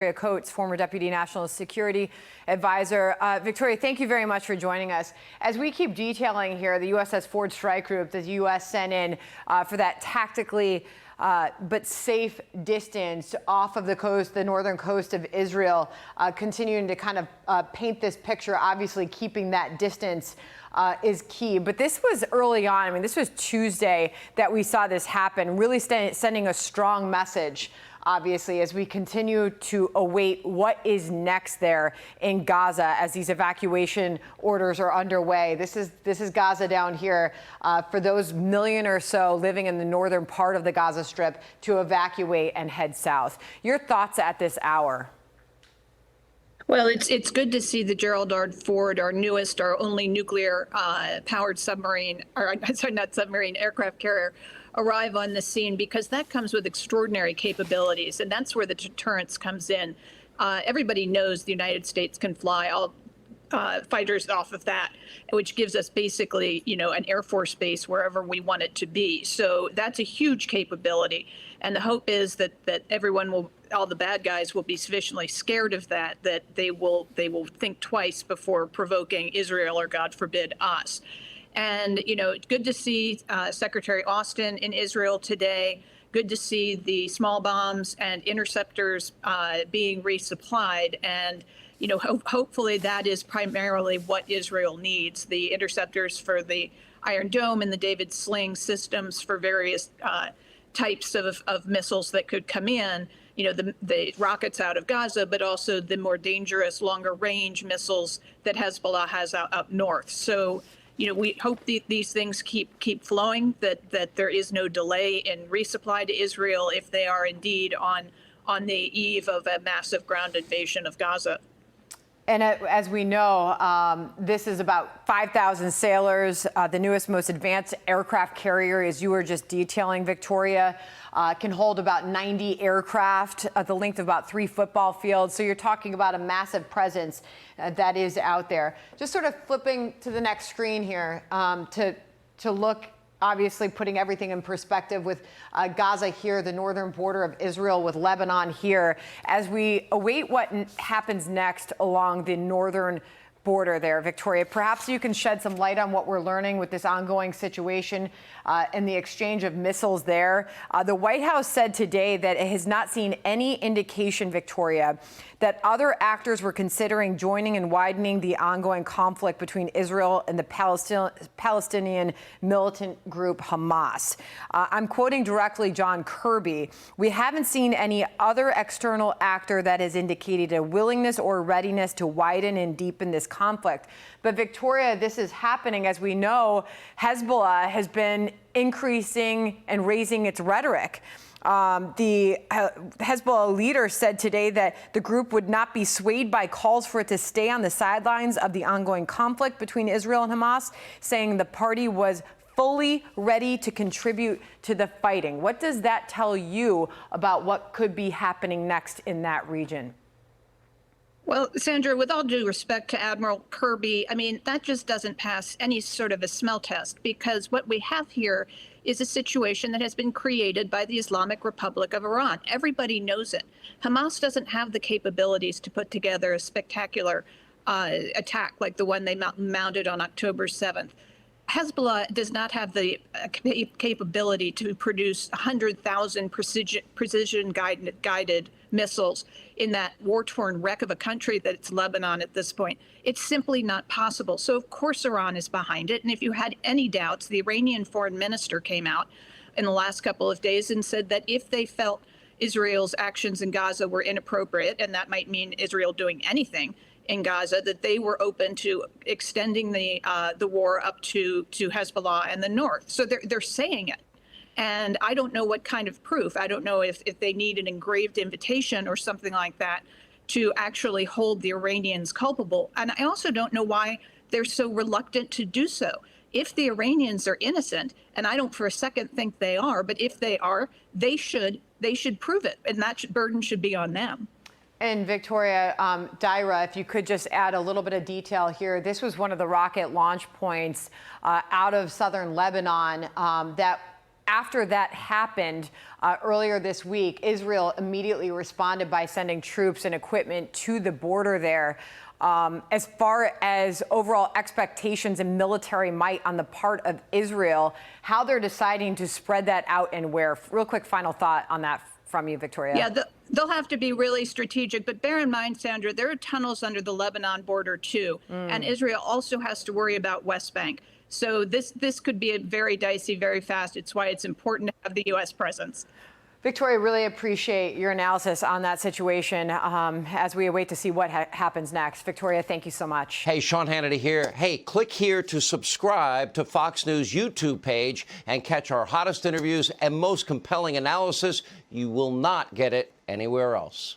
Victoria Coates, former Deputy National Security Advisor. Victoria, thank you very much for joining us. As we keep detailing here, the USS Ford strike group the U.S. sent in for that tactically but safe distance off of the coast, the northern coast of Israel, continuing to kind of paint this picture. Obviously, keeping that distance is key. But this was early on. I mean, this was Tuesday that we saw this happen, really sending a strong message, obviously, as we continue to await what is next there in Gaza as these evacuation orders are underway. This is Gaza down here for those million or so living in the northern part of the Gaza Strip to evacuate and head south. Your thoughts at this hour? Well, it's good to see the Gerald R. Ford, our newest, our only nuclear powered submarine, or sorry, not submarine, aircraft carrier, arrive on the scene, because that comes with extraordinary capabilities, and that's where the deterrence comes in. Everybody knows the United States can fly all fighters off of that, which gives us basically, an Air Force base wherever we want it to be. So that's a huge capability. And the hope is that everyone will, all the bad guys will be sufficiently scared of that they will think twice before provoking Israel or, God forbid, us. And, it's good to see Secretary Austin in Israel today. Good to see the small bombs and interceptors being resupplied. And, hopefully that is primarily what Israel needs, the interceptors for the Iron Dome and the David Sling systems for various types of missiles that could come in, the rockets out of Gaza, but also the more dangerous, longer range missiles that Hezbollah has up north. So, we hope these things keep flowing, that there is no delay in resupply to Israel if they are indeed on the eve of a massive ground invasion of Gaza. And as we know, this is about 5,000 sailors. The newest, most advanced aircraft carrier, as you were just detailing, Victoria, can hold about 90 aircraft at the length of about 3 football fields. So you're talking about a massive presence that is out there. Just sort of flipping to the next screen here to look, obviously putting everything in perspective with Gaza here, the northern border of Israel with Lebanon here, as we await what happens next along the northern border there. Victoria, perhaps you can shed some light on what we're learning with this ongoing situation and the exchange of missiles there. The White House said today that it has not seen any indication, Victoria, that other actors were considering joining and widening the ongoing conflict between Israel and the Palestinian militant group Hamas. I'm quoting directly John Kirby. We haven't seen any other external actor that has indicated a willingness or readiness to widen and deepen this conflict. But Victoria, this is happening. As we know, Hezbollah has been increasing and raising its rhetoric. The Hezbollah leader said today that the group would not be swayed by calls for it to stay on the sidelines of the ongoing conflict between Israel and Hamas, saying the party was fully ready to contribute to the fighting. What does that tell you about what could be happening next in that region? Well, Sandra, with all due respect to Admiral Kirby, I mean, that just doesn't pass any sort of a smell test, because what we have here is a situation that has been created by the Islamic Republic of Iran. Everybody knows it. Hamas doesn't have the capabilities to put together a spectacular attack like the one they mounted on October 7th. Hezbollah does not have the capability to produce 100,000 precision-guided missiles in that war-torn wreck of a country that's Lebanon at this point. It's simply not possible. So, of course, Iran is behind it. And if you had any doubts, the Iranian foreign minister came out in the last couple of days and said that if they felt Israel's actions in Gaza were inappropriate, and that might mean Israel doing anything in Gaza, that they were open to extending the war up to Hezbollah and the north. So they're saying it. And I don't know what kind of proof. I don't know if they need an engraved invitation or something like that to actually hold the Iranians culpable. And I also don't know why they're so reluctant to do so. If the Iranians are innocent, and I don't for a second think they are, but if they are, they should prove it. And that burden should be on them. And Victoria, Daira, if you could just add a little bit of detail here. This was one of the rocket launch points out of southern Lebanon that after that happened earlier this week, Israel immediately responded by sending troops and equipment to the border there. As far as overall expectations and military might on the part of Israel, how they're deciding to spread that out and where. Real quick final thought on that from you, Victoria. Yeah, they'll have to be really strategic. But bear in mind, Sandra, there are tunnels under the Lebanon border, too. And Israel also has to worry about West Bank. So this could be a very dicey, very fast. It's why it's important to have the U.S. presence. Victoria, really appreciate your analysis on that situation as we await to see what happens next. Victoria, thank you so much. Hey, Sean Hannity here. Hey, click here to subscribe to Fox News YouTube page and catch our hottest interviews and most compelling analysis. You will not get it anywhere else.